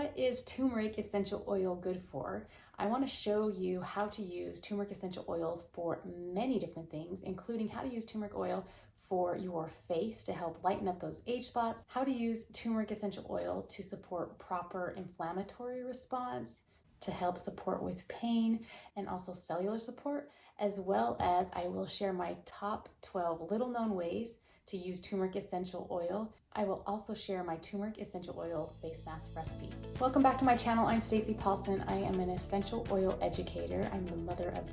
What is turmeric essential oil good for? I want to show you how to use turmeric essential oils for many different things, including how to use turmeric oil for your face to help lighten up those age spots, how to use turmeric essential oil to support proper inflammatory response, to help support with pain and also cellular support, as well as I will share my top 12 little known ways to use turmeric essential oil. I will also share my turmeric essential oil face mask recipe. Welcome back to my channel. I'm Stacey Paulson. I am an essential oil educator. I'm the mother of,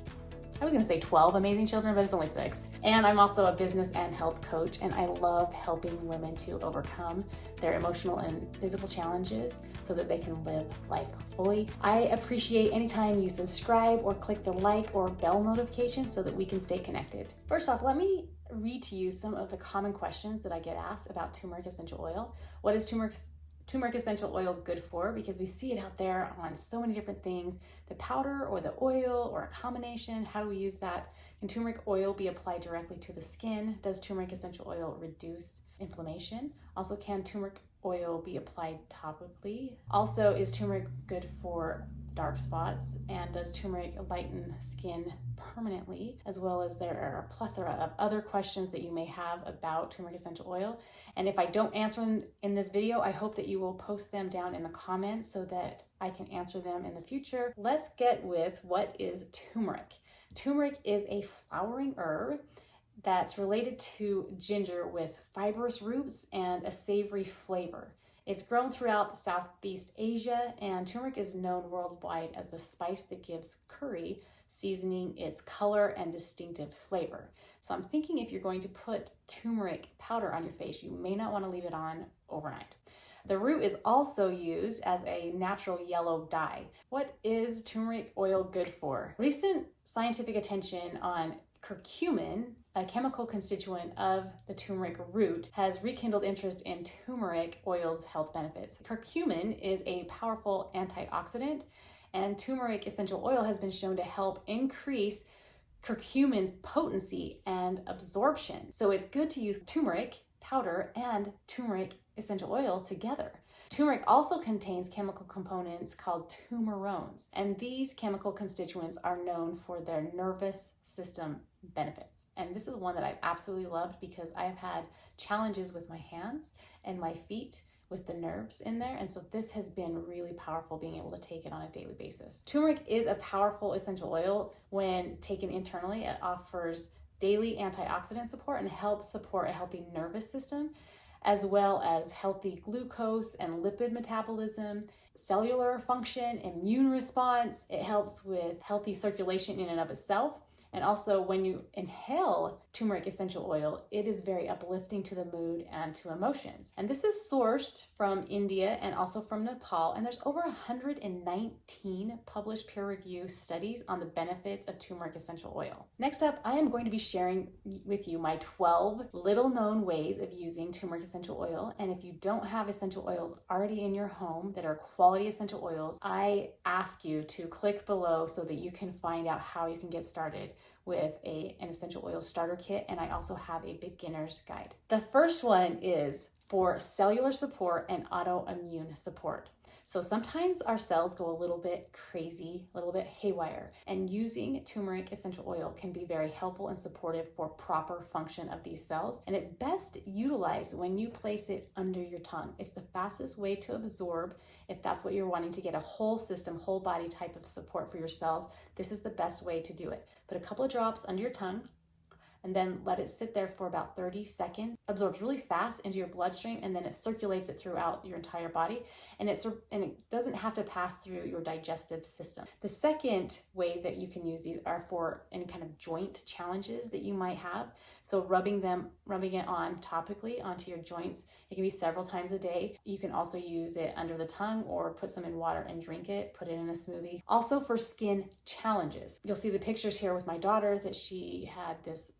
I was gonna say 12 amazing children, but it's only 6. And I'm also a business and health coach, and I love helping women to overcome their emotional and physical challenges so that they can live life fully. I appreciate anytime you subscribe or click the like or bell notification so that we can stay connected. First off, let me read to you some of the common questions that I get asked about turmeric essential oil. What is turmeric essential oil good for? Because we see it out there on so many different things, the powder or the oil or a combination. How do we use that? Can turmeric oil be applied directly to the skin? Does turmeric essential oil reduce inflammation? Also, can turmeric oil be applied topically? Also, is turmeric good for dark spots? And does turmeric lighten skin permanently? As well as there are a plethora of other questions that you may have about turmeric essential oil. And if I don't answer them in this video, I hope that you will post them down in the comments so that I can answer them in the future. Let's get with what is turmeric. Turmeric is a flowering herb that's related to ginger with fibrous roots and a savory flavor. It's grown throughout Southeast Asia, and turmeric is known worldwide as the spice that gives curry seasoning its color and distinctive flavor. So I'm thinking if you're going to put turmeric powder on your face, you may not want to leave it on overnight. The root is also used as a natural yellow dye. What is turmeric oil good for? Recent scientific attention on curcumin, a chemical constituent of the turmeric root, has rekindled interest in turmeric oil's health benefits. Curcumin is a powerful antioxidant, and turmeric essential oil has been shown to help increase curcumin's potency and absorption. So it's good to use turmeric powder and turmeric essential oil together. Turmeric also contains chemical components called turmerones, and these chemical constituents are known for their nervous system benefits. And this is one that I've absolutely loved because I've had challenges with my hands and my feet with the nerves in there, and so this has been really powerful being able to take it on a daily basis. Turmeric is a powerful essential oil when taken internally. It offers daily antioxidant support and helps support a healthy nervous system, as well as healthy glucose and lipid metabolism, cellular function, immune response. It helps with healthy circulation in and of itself. And also when you inhale turmeric essential oil, it is very uplifting to the mood and to emotions. And this is sourced from India and also from Nepal. And there's over 119 published peer-reviewed studies on the benefits of turmeric essential oil. Next up, I am going to be sharing with you my 12 little known ways of using turmeric essential oil. And if you don't have essential oils already in your home that are quality essential oils, I ask you to click below so that you can find out how you can get started with an essential oil starter kit, and I also have a beginner's guide. The first one is for cellular support and autoimmune support. So sometimes our cells go a little bit crazy, a little bit haywire, and using turmeric essential oil can be very helpful and supportive for proper function of these cells. And it's best utilized when you place it under your tongue. It's the fastest way to absorb if that's what you're wanting to get a whole system, whole body type of support for your cells. This is the best way to do it. Put a couple of drops under your tongue, and then let it sit there for about 30 seconds. Absorbs really fast into your bloodstream, and then it circulates it throughout your entire body, and it doesn't have to pass through your digestive system. The second way that you can use these are for any kind of joint challenges that you might have. So rubbing it on topically onto your joints. It can be several times a day. You can also use it under the tongue or put some in water and drink it, put it in a smoothie. Also for skin challenges. You'll see the pictures here with my daughter that she had this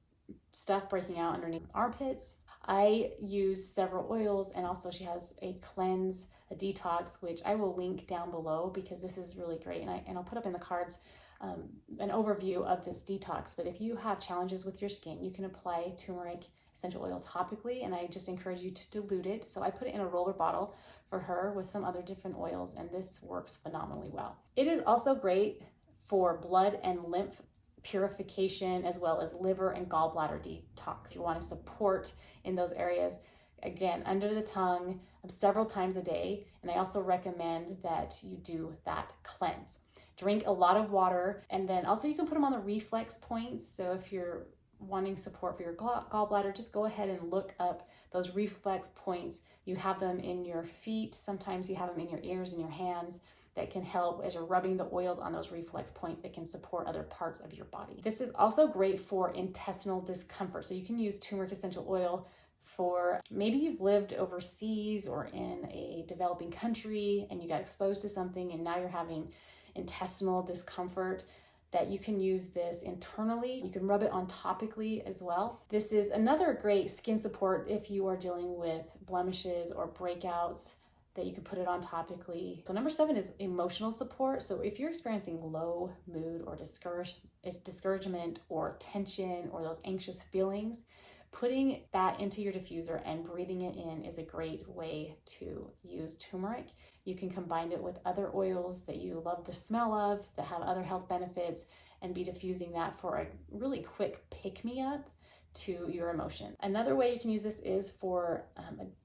stuff breaking out underneath armpits. I use several oils, and also she has a cleanse, a detox, which I will link down below because this is really great, and I'll put up in the cards an overview of this detox. But if you have challenges with your skin, you can apply turmeric essential oil topically, and I just encourage you to dilute it. So I put it in a roller bottle for her with some other different oils, and this works phenomenally well. It is also great for blood and lymph purification, as well as liver and gallbladder detox. You want to support in those areas, again, under the tongue, several times a day. And I also recommend that you do that cleanse. Drink a lot of water, and then also you can put them on the reflex points. So if you're wanting support for your gallbladder, just go ahead and look up those reflex points. You have them in your feet. Sometimes you have them in your ears and your hands. That can help as you're rubbing the oils on those reflex points. It can support other parts of your body. This is also great for intestinal discomfort. So you can use turmeric essential oil for maybe you've lived overseas or in a developing country and you got exposed to something and now you're having intestinal discomfort, that you can use this internally. You can rub it on topically as well. This is another great skin support if you are dealing with blemishes or breakouts, that you can put it on topically. So number 7 is emotional support. So if you're experiencing low mood or discouragement or tension or those anxious feelings, putting that into your diffuser and breathing it in is a great way to use turmeric. You can combine it with other oils that you love the smell of, that have other health benefits, and be diffusing that for a really quick pick-me-up to your emotion. Another way you can use this is for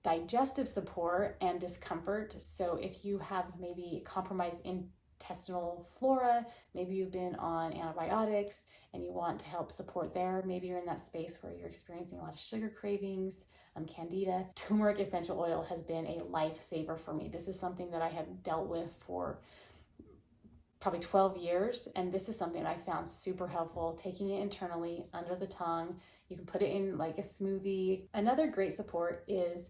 digestive support and discomfort. So if you have maybe compromised intestinal flora, maybe you've been on antibiotics and you want to help support there, maybe you're in that space where you're experiencing a lot of sugar cravings, Candida, turmeric essential oil has been a lifesaver for me. This is something that I have dealt with for probably 12 years. And this is something I found super helpful, taking it internally under the tongue. You can put it in like a smoothie. Another great support is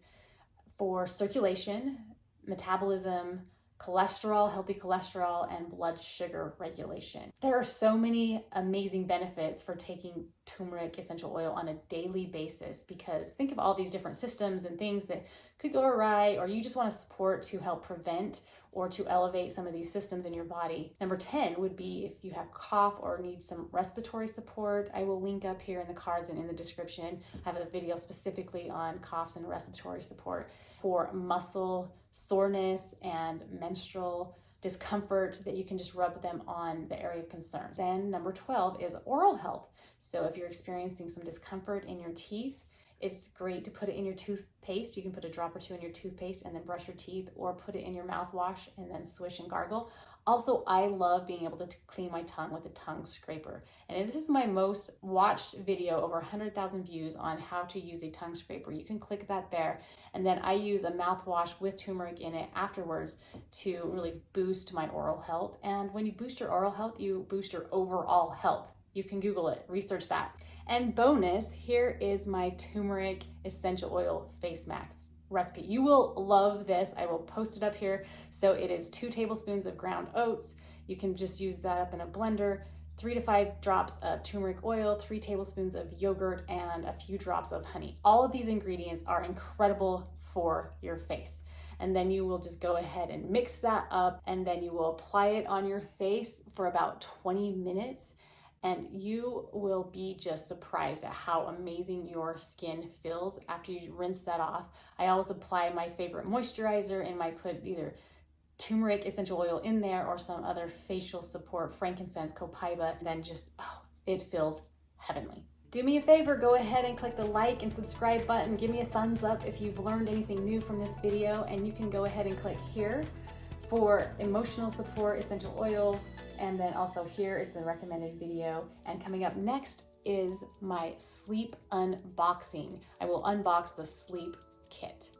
for circulation, metabolism, cholesterol, healthy cholesterol, and blood sugar regulation. There are so many amazing benefits for taking turmeric essential oil on a daily basis, because think of all these different systems and things that could go awry, or you just want to support to help prevent or to elevate some of these systems in your body. Number 10 would be if you have cough or need some respiratory support. I will link up here in the cards and in the description. I have a video specifically on coughs and respiratory support for muscle soreness and menstrual discomfort, that you can just rub them on the area of concern. Then number 12 is oral health. So if you're experiencing some discomfort in your teeth, it's great to put it in your toothpaste. You can put a drop or two in your toothpaste and then brush your teeth, or put it in your mouthwash and then swish and gargle. Also, I love being able to clean my tongue with a tongue scraper. And this is my most watched video, over 100,000 views on how to use a tongue scraper. You can click that there. And then I use a mouthwash with turmeric in it afterwards to really boost my oral health. And when you boost your oral health, you boost your overall health. You can Google it, research that. And bonus, here is my turmeric essential oil face mask recipe. You will love this. I will post it up here. So it is 2 tablespoons of ground oats. You can just use that up in a blender, 3 to 5 drops of turmeric oil, 3 tablespoons of yogurt, and a few drops of honey. All of these ingredients are incredible for your face. And then you will just go ahead and mix that up, and then you will apply it on your face for about 20 minutes. And you will be just surprised at how amazing your skin feels after you rinse that off. I always apply my favorite moisturizer, and I put either turmeric essential oil in there or some other facial support, frankincense, copaiba, and then just, it feels heavenly. Do me a favor, go ahead and click the like and subscribe button. Give me a thumbs up if you've learned anything new from this video, and you can go ahead and click here for emotional support essential oils. And then also here is the recommended video. And coming up next is my sleep unboxing. I will unbox the sleep kit.